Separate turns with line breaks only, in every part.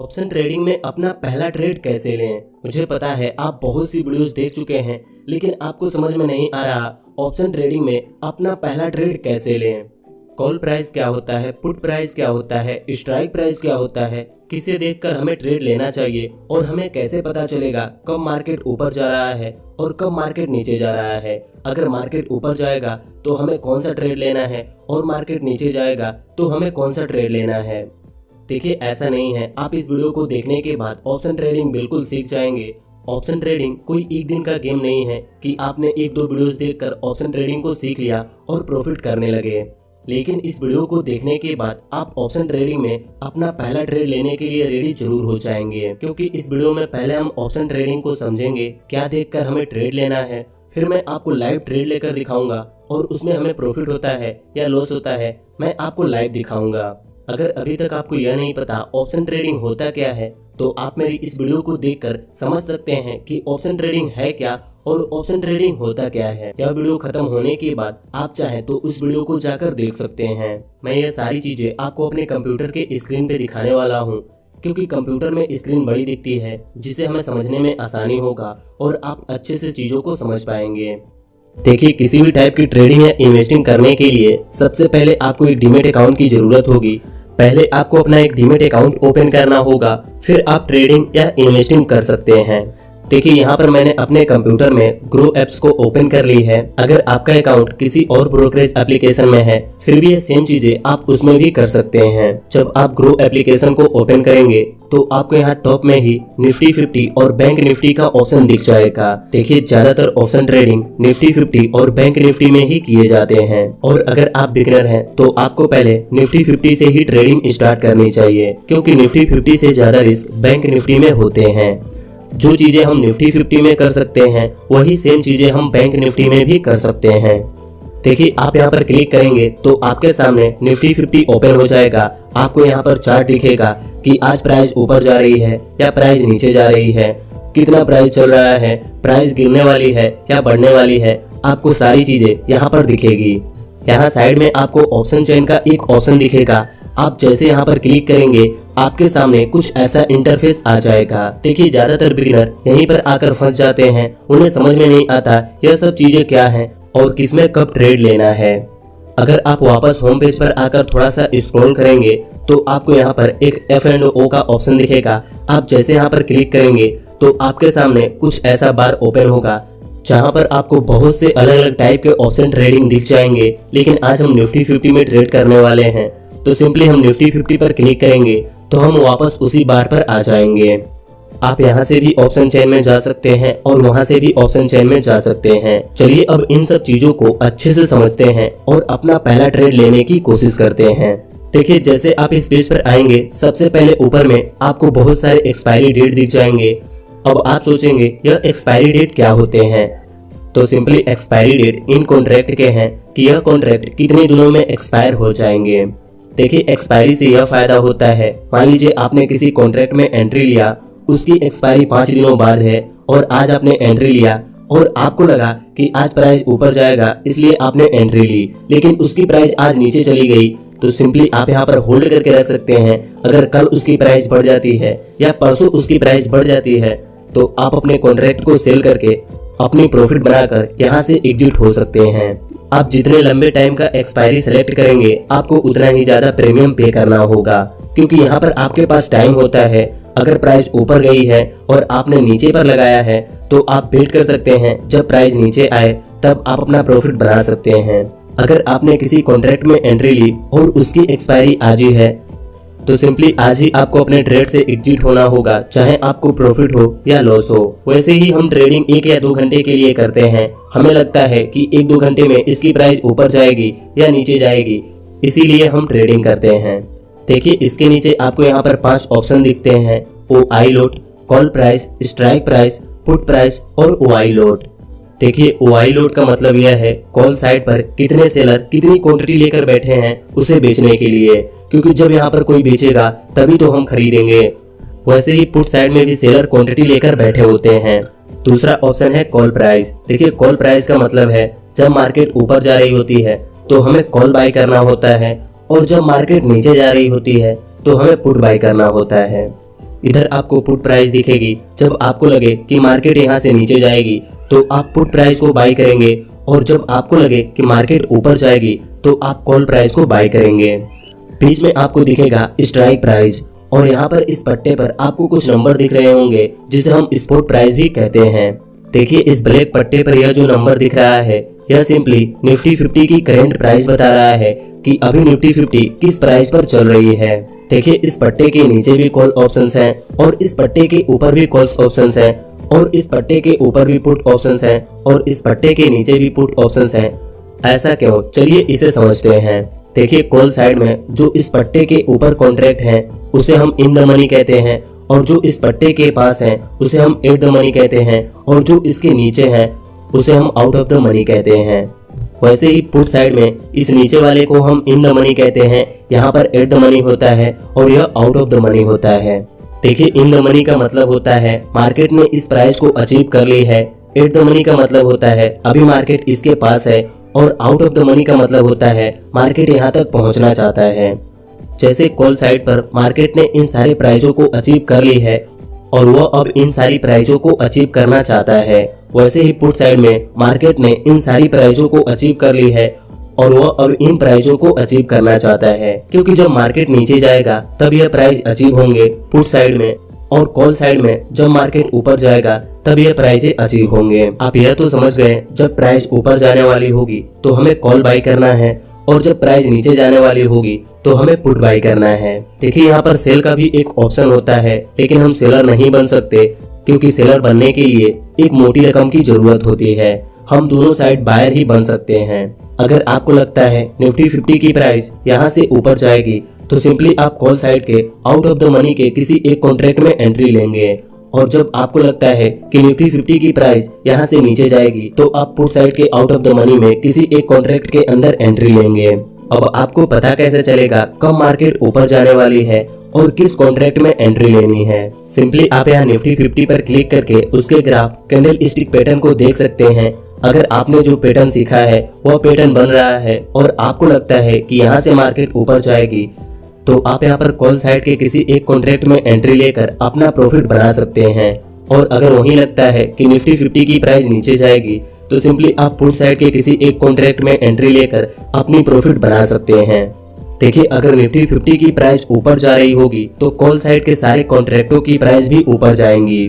Option trading में अपना पहला ट्रेड कैसे लें। मुझे पता है आप बहुत सी वीडियोस देख चुके हैं, लेकिन आपको समझ में नहीं आ रहा ऑप्शन ट्रेडिंग में अपना पहला ट्रेड कैसे लें। कॉल प्राइस क्या होता है, पुट प्राइस क्या होता है, स्ट्राइक प्राइस क्या होता है, किसे देखकर हमें ट्रेड लेना चाहिए और हमें कैसे पता चलेगा कब मार्केट ऊपर जा रहा है और कब मार्केट नीचे जा रहा है। अगर मार्केट ऊपर जाएगा तो हमें कौन सा ट्रेड लेना है और मार्केट नीचे जाएगा तो हमें कौन सा ट्रेड लेना है। देखिए, ऐसा नहीं है आप इस वीडियो को देखने के बाद ऑप्शन ट्रेडिंग बिल्कुल सीख जाएंगे। ऑप्शन ट्रेडिंग कोई एक दिन का गेम नहीं है कि आपने एक दो वीडियोस देखकर ऑप्शन ट्रेडिंग को सीख लिया और प्रॉफिट करने लगे। लेकिन इस वीडियो को देखने के बाद आप ऑप्शन ट्रेडिंग में अपना पहला ट्रेड लेने के लिए रेडी जरूर हो जाएंगे, क्योंकि इस वीडियो में पहले हम ऑप्शन ट्रेडिंग को समझेंगे, क्या देखकर हमें ट्रेड लेना है। फिर मैं आपको लाइव ट्रेड लेकर दिखाऊंगा और उसमें हमें प्रॉफिट होता है या लॉस होता है मैं आपको लाइव दिखाऊंगा। अगर अभी तक आपको यह नहीं पता ऑप्शन ट्रेडिंग होता क्या है, तो आप मेरी इस वीडियो को देखकर समझ सकते हैं कि ऑप्शन ट्रेडिंग है क्या और ऑप्शन ट्रेडिंग होता क्या है। यह वीडियो खत्म होने के बाद आप चाहें तो उस वीडियो को जाकर देख सकते हैं। मैं ये सारी चीजें आपको अपने कंप्यूटर के स्क्रीन पे दिखाने वाला हूँ, क्योंकि कंप्यूटर में स्क्रीन बड़ी दिखती है जिससे हमें समझने में आसानी होगा और आप अच्छे से चीजों को समझ पाएंगे। देखिए, किसी भी टाइप की ट्रेडिंग या इन्वेस्टिंग करने के लिए सबसे पहले आपको एक डीमैट अकाउंट की जरूरत होगी। पहले आपको अपना एक डीमैट अकाउंट ओपन करना होगा, फिर आप ट्रेडिंग या इन्वेस्टिंग कर सकते हैं। देखिए, यहाँ पर मैंने अपने कंप्यूटर में ग्रो एप्स को ओपन कर ली है। अगर आपका अकाउंट किसी और ब्रोकरेज एप्लीकेशन में है फिर भी ये सेम चीजें आप उसमें भी कर सकते हैं। जब आप ग्रो एप्लीकेशन को ओपन करेंगे तो आपको यहाँ टॉप में ही निफ्टी 50 और बैंक निफ्टी का ऑप्शन दिख जाएगा। देखिए, ज्यादातर ऑप्शन ट्रेडिंग निफ्टी 50 और बैंक निफ्टी में ही किए जाते हैं, और अगर आप बिगिनर हैं तो आपको पहले निफ्टी 50 से ही ट्रेडिंग स्टार्ट करनी चाहिए, क्योंकि निफ्टी 50 से ज्यादा रिस्क बैंक निफ्टी में होते हैं। जो चीजें हम निफ्टी 50 में कर सकते हैं वही सेम चीजें हम बैंक निफ्टी में भी कर सकते हैं। देखिए, आप यहाँ पर क्लिक करेंगे तो आपके सामने निफ्टी 50 ओपन हो जाएगा। आपको यहाँ पर चार्ट दिखेगा कि आज प्राइस ऊपर जा रही है या प्राइस नीचे जा रही है, कितना प्राइस चल रहा है, प्राइस गिरने वाली है या बढ़ने वाली है। आपको सारी चीजें यहाँ पर दिखेगी। यहाँ साइड में आपको ऑप्शन चेन का एक ऑप्शन दिखेगा। आप जैसे यहाँ पर क्लिक करेंगे आपके सामने कुछ ऐसा इंटरफेस आ जाएगा। देखिए, ज्यादातर बिगिनर यहीं पर आकर फंस जाते हैं, उन्हें समझ में नहीं आता यह सब चीजें क्या हैं और किसमें कब ट्रेड लेना है। अगर आप वापस होम पेज पर आकर थोड़ा सा स्क्रॉल करेंगे तो आपको यहाँ पर एक F&O का ऑप्शन दिखेगा। आप जैसे यहाँ पर क्लिक करेंगे तो आपके सामने कुछ ऐसा बार ओपन होगा, जहाँ पर आपको बहुत से अलग अलग टाइप के ऑप्शन ट्रेडिंग दिख जाएंगे। लेकिन आज हम निफ्टी 50 में ट्रेड करने वाले हैं, तो सिंपली हम निफ्टी 50 पर क्लिक करेंगे तो हम वापस उसी बार पर आ जाएंगे। आप यहाँ से भी ऑप्शन चेन में जा सकते हैं और वहाँ से भी ऑप्शन चेन में जा सकते हैं। चलिए अब इन सब चीजों को अच्छे से समझते हैं और अपना पहला ट्रेड लेने की कोशिश करते हैं। देखिए, जैसे आप इस पेज पर आएंगे सबसे पहले ऊपर में आपको बहुत सारे एक्सपायरी डेट दिख जाएंगे। अब आप सोचेंगे यह एक्सपायरी डेट क्या होते हैं, तो simply expiry date in contract के हैं कि यह कॉन्ट्रैक्ट कितने दिनों में एक्सपायर हो जाएंगे। देखिए, एक्सपायरी से यह फायदा होता है, मान लीजिए आपने किसी कॉन्ट्रैक्ट में एंट्री लिया, उसकी एक्सपायरी 5 दिनों बाद है और आज आपने एंट्री लिया और आपको लगा कि आज प्राइस ऊपर जाएगा इसलिए आपने एंट्री ली, लेकिन उसकी प्राइस आज नीचे चली गई, तो सिंपली आप यहाँ पर होल्ड करके रख सकते हैं। अगर कल उसकी प्राइस बढ़ जाती है या परसों उसकी प्राइस बढ़ जाती है तो आप अपने कॉन्ट्रैक्ट को सेल करके अपनी प्रॉफिट बनाकर यहाँ से एग्जिट हो सकते हैं। आप जितने लंबे टाइम का एक्सपायरी सेलेक्ट करेंगे आपको उतना ही ज्यादा प्रीमियम पे करना होगा, क्योंकि यहाँ पर आपके पास टाइम होता है। अगर प्राइस ऊपर गई है और आपने नीचे पर लगाया है तो आप वेट कर सकते हैं, जब प्राइस नीचे आए तब आप अपना प्रॉफिट बना सकते हैं। अगर आपने किसी कॉन्ट्रैक्ट में एंट्री ली और उसकी एक्सपायरी आज ही है तो सिंपली आज ही आपको अपने ट्रेड से एग्जिट होना होगा, चाहे आपको प्रॉफिट हो या लॉस हो। वैसे ही हम ट्रेडिंग 1 या 2 घंटे के लिए करते हैं। हमें लगता है कि 1-2 घंटे में इसकी प्राइस ऊपर जाएगी या नीचे जाएगी, इसीलिए हम ट्रेडिंग करते हैं। देखिए, इसके नीचे आपको यहाँ पर 5 ऑप्शन दिखते हैं, OI lot, call price, strike price, put price और OI लोट। देखिए, OI लोट का मतलब यह है कॉल साइड पर कितने सेलर कितनी क्वांटिटी लेकर बैठे हैं उसे बेचने के लिए, क्योंकि जब यहाँ पर कोई बेचेगा तभी तो हम खरीदेंगे। वैसे ही पुट साइड में भी सेलर क्वांटिटी लेकर बैठे होते हैं। दूसरा ऑप्शन है कॉल प्राइस। देखिए, कॉल प्राइस का मतलब है जब मार्केट ऊपर जा रही होती है तो हमें कॉल बाय करना होता है, और जब मार्केट नीचे जा रही होती है तो हमें पुट बाय करना होता है। इधर आपको पुट प्राइस दिखेगी। जब आपको लगे कि मार्केट यहाँ से नीचे जाएगी तो आप पुट प्राइस को बाई करेंगे, और जब आपको लगे कि मार्केट ऊपर जाएगी तो आप कॉल प्राइस को बाई करेंगे। बीच में आपको दिखेगा स्ट्राइक प्राइस, और यहाँ पर इस पट्टे पर आपको कुछ नंबर दिख रहे होंगे जिसे हम स्पॉट प्राइस भी कहते हैं। देखिए इस ब्लैक पट्टे पर यह जो नंबर दिख रहा है यह सिंपली निफ्टी 50 की करंट प्राइस बता रहा है कि अभी निफ्टी 50 किस प्राइस पर चल रही है। देखिए इस पट्टे के नीचे भी कॉल ऑप्शंस हैं, और इस पट्टे के ऊपर भी कॉल ऑप्शंस हैं, और इस पट्टे के ऊपर भी पुट ऑप्शंस हैं, और इस पट्टे के नीचे भी पुट ऑप्शंस हैं। ऐसा क्यों, चलिए इसे समझते हैं। देखिए कॉल साइड में जो इस पट्टे के ऊपर कॉन्ट्रैक्ट है उसे हम इन द मनी कहते हैं, और जो इस पट्टे के पास है उसे हम एट द मनी कहते हैं, और जो इसके नीचे है उसे हम आउट ऑफ द मनी कहते हैं। वैसे ही पुट साइड में इस नीचे वाले को हम इन द मनी कहते हैं, यहाँ पर एट द मनी होता है और यह आउट ऑफ द मनी होता है। देखिए इन द मनी का मतलब होता है मार्केट ने इस प्राइस को अचीव कर ली है, एट द मनी का मतलब होता है अभी मार्केट इसके पास है, और आउट ऑफ द मनी का मतलब होता है मार्केट यहाँ तक पहुँचना चाहता है। जैसे कॉल साइड पर मार्केट ने इन सारे प्राइसों को अचीव कर ली है और वो अब इन सारी प्राइसों को अचीव करना चाहता है, वैसे ही पुट साइड में मार्केट ने इन सारी प्राइसों को अचीव कर ली है और वो अब इन प्राइसों को अचीव करना चाहता है, क्योंकि जब मार्केट नीचे जाएगा तब यह प्राइस अचीव होंगे पुट साइड में, और कॉल साइड में जब मार्केट ऊपर जाएगा तब यह प्राइस अचीव होंगे। आप यह तो समझ गए, जब प्राइस ऊपर जाने वाली होगी तो हमें कॉल बाई करना है, और जब प्राइस नीचे जाने वाली होगी तो हमें पुट बाई करना है। देखिए यहाँ पर सेल का भी एक ऑप्शन होता है, लेकिन हम सेलर नहीं बन सकते, क्योंकि सेलर बनने के लिए एक मोटी रकम की जरूरत होती है। हम दोनों साइड बायर ही बन सकते हैं। अगर आपको लगता है निफ्टी 50 की प्राइस यहाँ से ऊपर जाएगी तो सिंपली आप कॉल साइड के आउट ऑफ द मनी के किसी एक कॉन्ट्रैक्ट में एंट्री लेंगे, और जब आपको लगता है कि निफ्टी 50 की प्राइस यहाँ से नीचे जाएगी तो आप पुट साइड के आउट ऑफ द मनी में किसी एक कॉन्ट्रैक्ट के अंदर एंट्री लेंगे। अब आपको पता कैसे चलेगा कब मार्केट ऊपर जाने वाली है और किस कॉन्ट्रैक्ट में एंट्री लेनी है? सिंपली आप यहाँ निफ्टी 50 पर क्लिक करके उसके ग्राफ कैंडल स्टिक पैटर्न को देख सकते हैं। अगर आपने जो पैटर्न सीखा है वह पैटर्न बन रहा है और आपको लगता है कि यहाँ से मार्केट ऊपर जाएगी, तो आप यहाँ पर कॉल साइड के किसी एक कॉन्ट्रैक्ट में एंट्री लेकर अपना प्रॉफिट बना सकते हैं। और अगर वहीं लगता है कि निफ्टी 50 की प्राइस नीचे जाएगी तो सिंपली आप पुट साइड के किसी एक कॉन्ट्रैक्ट में एंट्री लेकर अपनी प्रॉफिट बना सकते हैं। देखिए अगर निफ्टी 50 की प्राइस ऊपर जा रही होगी तो कॉल साइड के सारे कॉन्ट्रैक्टों की प्राइस भी ऊपर जाएंगी।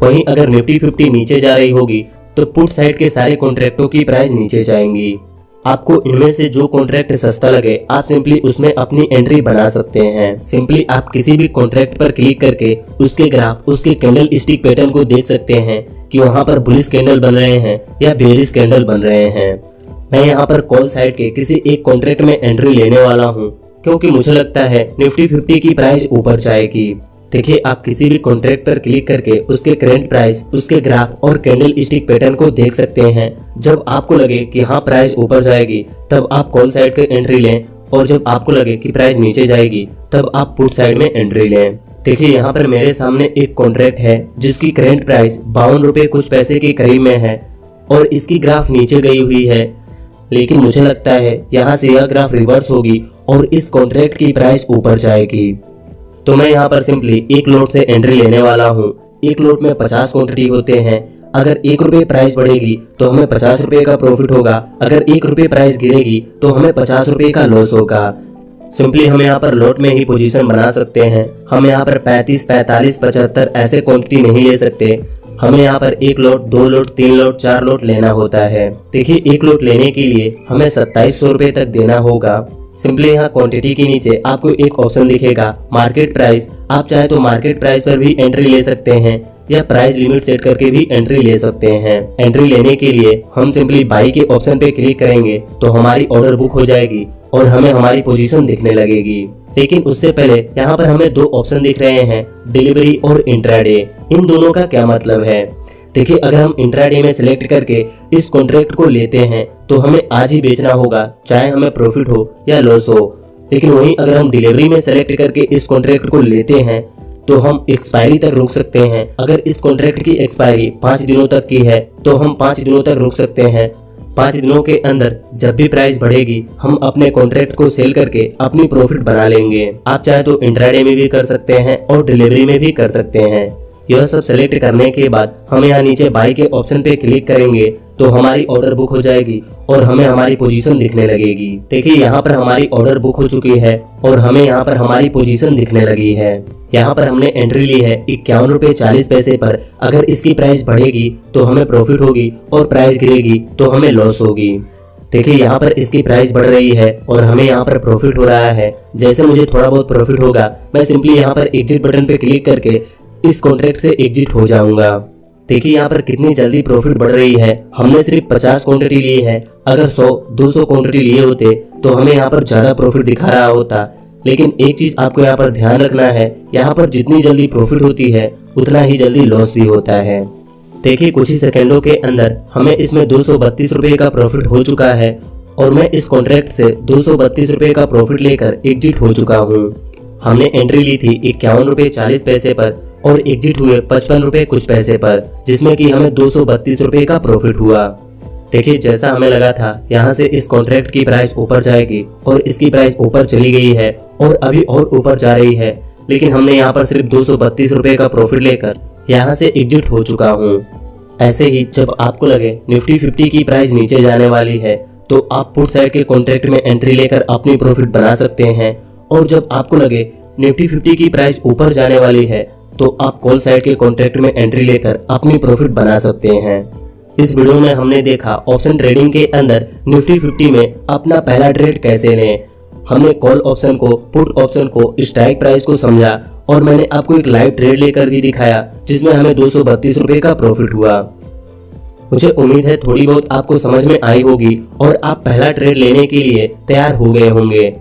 वहीं अगर निफ्टी 50 नीचे जा रही होगी तो पुट साइड के सारे कॉन्ट्रैक्टों की प्राइस नीचे जाएंगी। आपको इनमें से जो कॉन्ट्रैक्ट सस्ता लगे आप सिंपली उसमें अपनी एंट्री बना सकते हैं। सिंपली आप किसी भी कॉन्ट्रैक्ट पर क्लिक करके उसके ग्राफ, उसके कैंडल स्टिक पैटर्न को देख सकते हैं कि वहां पर बुलिश कैंडल बन रहे हैं या बेयरिश कैंडल बन रहे हैं। मैं यहाँ पर कॉल साइड के किसी एक कॉन्ट्रैक्ट में एंट्री लेने वाला हूँ, क्योंकि मुझे लगता है निफ्टी 50 की प्राइस ऊपर जाएगी। देखिए आप किसी भी कॉन्ट्रैक्ट पर क्लिक करके उसके करंट प्राइस, उसके ग्राफ और कैंडल स्टिक पैटर्न को देख सकते हैं। जब आपको लगे कि हाँ प्राइस ऊपर जाएगी तब आप कॉल साइड के एंट्री लें, और जब आपको लगे कि प्राइस नीचे जाएगी तब आप पुट साइड में एंट्री लें। देखिए यहाँ पर मेरे सामने एक कॉन्ट्रैक्ट है जिसकी करंट प्राइस 52 रुपए कुछ पैसे के करीब में है और इसकी ग्राफ नीचे गई हुई है, लेकिन मुझे लगता है यहाँ से यह ग्राफ रिवर्स होगी और इस कॉन्ट्रैक्ट की प्राइस ऊपर जाएगी। तो मैं यहाँ पर सिंपली एक लोट से एंट्री लेने वाला हूँ। एक लोट में 50 क्वांटिटी होते हैं। अगर 1 रुपए प्राइस बढ़ेगी तो हमें 50 रुपए का प्रॉफिट होगा, अगर 1 रुपए प्राइस गिरेगी तो हमें 50 रुपए का लॉस होगा। सिंपली हम यहाँ पर लोट में ही पोजीशन बना सकते हैं। हम यहाँ पर 35, 45, 75 ऐसे क्वांटिटी नहीं ले सकते। हमें यहाँ पर 1 लोट, 2 लोट, 3 लोट, 4 लोट लेना होता है। देखिए 1 लोट लेने के लिए हमें 2700 रुपए तक देना होगा। सिंपली यहाँ क्वांटिटी के नीचे आपको एक ऑप्शन दिखेगा मार्केट प्राइस। आप चाहे तो मार्केट प्राइस पर भी एंट्री ले सकते हैं या प्राइस लिमिट सेट करके भी एंट्री ले सकते हैं। एंट्री लेने के लिए हम सिंपली बाई के ऑप्शन पे क्लिक करेंगे तो हमारी ऑर्डर बुक हो जाएगी और हमें हमारी पोजीशन दिखने लगेगी। लेकिन उससे पहले यहाँ पर हमें 2 ऑप्शन दिख रहे हैं, डिलीवरी और इंट्राडे। इन दोनों का क्या मतलब है? देखिए अगर हम इंट्राडे में सिलेक्ट करके इस कॉन्ट्रैक्ट को लेते हैं तो हमें आज ही बेचना होगा, चाहे हमें प्रॉफिट हो या लॉस हो। लेकिन वहीं अगर हम डिलीवरी में सिलेक्ट करके इस कॉन्ट्रैक्ट को लेते हैं तो हम एक्सपायरी तक रुक सकते हैं। अगर इस कॉन्ट्रैक्ट की एक्सपायरी 5 दिनों तक की है तो हम 5 दिनों तक रुक सकते हैं, 5 दिनों के अंदर जब भी प्राइस बढ़ेगी हम अपने कॉन्ट्रैक्ट को सेल करके अपनी प्रॉफिट बना लेंगे। आप चाहे तो इंट्राडे में भी कर सकते हैं और डिलीवरी में भी कर सकते हैं। यह सब सेलेक्ट करने के बाद हम यहाँ नीचे बाय के ऑप्शन पे क्लिक करेंगे तो हमारी ऑर्डर बुक हो जाएगी और हमें हमारी पोजीशन दिखने लगेगी। देखिए यहाँ पर हमारी ऑर्डर बुक हो चुकी है और हमें यहाँ पर हमारी पोजीशन दिखने लगी है। यहाँ पर हमने एंट्री ली है 51 रुपए 40 पैसे पर। अगर इसकी प्राइस बढ़ेगी तो हमें प्रॉफिट होगी और प्राइस गिरेगी तो हमें लॉस होगी। देखिए यहाँ पर इसकी प्राइस बढ़ रही है और हमें यहाँ पर प्रॉफिट हो रहा है। जैसे मुझे थोड़ा बहुत प्रॉफिट होगा मैं सिंपली यहाँ पर एग्जिट बटन पे क्लिक करके इस कॉन्ट्रैक्ट से एग्जिट हो जाऊंगा। देखिए यहाँ पर कितनी जल्दी प्रॉफिट बढ़ रही है। हमने सिर्फ 50 क्वांटिटी ली है, अगर 100-200 क्वांटिटी लिए होते तो हमें यहाँ पर ज्यादा प्रॉफिट दिखा रहा होता। लेकिन एक चीज आपको यहाँ पर ध्यान रखना है, यहाँ पर जितनी जल्दी प्रॉफिट होती है उतना ही जल्दी लॉस भी होता है। देखिए कुछ ही सेकंडों के अंदर हमें इसमें 232 रुपए का प्रॉफिट हो चुका है और मैं इस कॉन्ट्रैक्ट से 232 रुपए का प्रॉफिट लेकर एग्जिट हो चुका हूँ। हमने एंट्री ली थी 51 रुपए 40 पैसे पर और एग्जिट हुए 55 रुपए कुछ पैसे पर, जिसमें कि हमें 232 रुपए का प्रॉफिट हुआ। देखिए जैसा हमें लगा था यहाँ से इस कॉन्ट्रैक्ट की प्राइस ऊपर जाएगी और इसकी प्राइस ऊपर चली गई है और अभी और ऊपर जा रही है, लेकिन हमने यहाँ पर सिर्फ 232 रुपए का प्रॉफिट लेकर यहाँ से एग्जिट हो चुका हूँ। ऐसे ही जब आपको लगे निफ्टी 50 की प्राइस नीचे जाने वाली है तो आप पुट साइड के कॉन्ट्रैक्ट में एंट्री लेकर अपनी प्रॉफिट बना सकते हैं, और जब आपको लगे निफ्टी 50 की प्राइस ऊपर जाने वाली है तो आप कॉल साइड के कॉन्ट्रैक्ट में एंट्री लेकर अपनी प्रॉफिट बना सकते हैं। इस वीडियो में हमने देखा ऑप्शन ट्रेडिंग के अंदर निफ्टी 50 में अपना पहला ट्रेड कैसे लें। हमने कॉल ऑप्शन को, पुट ऑप्शन को, स्ट्राइक प्राइस को समझा और मैंने आपको एक लाइव ट्रेड लेकर भी दिखाया जिसमें हमें 232 रुपए का प्रॉफिट हुआ। मुझे उम्मीद है थोड़ी बहुत आपको समझ में आई होगी और आप पहला ट्रेड लेने के लिए तैयार हो गए होंगे।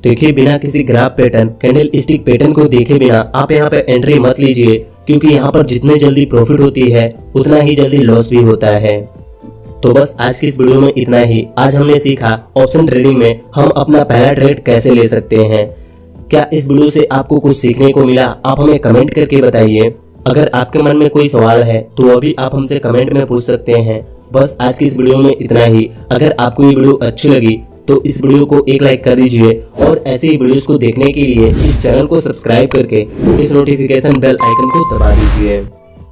देखिए बिना किसी graph pattern, candle stick pattern को देखे बिना आप यहाँ पे एंट्री मत लीजिए, क्योंकि यहाँ पर जितने जल्दी प्रॉफिट होती है उतना ही जल्दी लॉस भी होता है। तो बस आज की इस वीडियो में इतना ही। आज हमने सीखा ऑप्शन ट्रेडिंग में हम अपना पहला ट्रेड कैसे ले सकते हैं। क्या इस वीडियो से आपको कुछ सीखने को मिला? आप हमें कमेंट करके बताइए। अगर आपके मन में कोई सवाल है तो वो भी आप हमसे कमेंट में पूछ सकते हैं। बस आज की इस वीडियो में इतना ही। अगर आपको ये वीडियो अच्छी लगी तो इस वीडियो को एक लाइक कर दीजिए और ऐसे ही वीडियोस को देखने के लिए इस चैनल को सब्सक्राइब करके इस नोटिफिकेशन बेल आइकन को दबा दीजिए।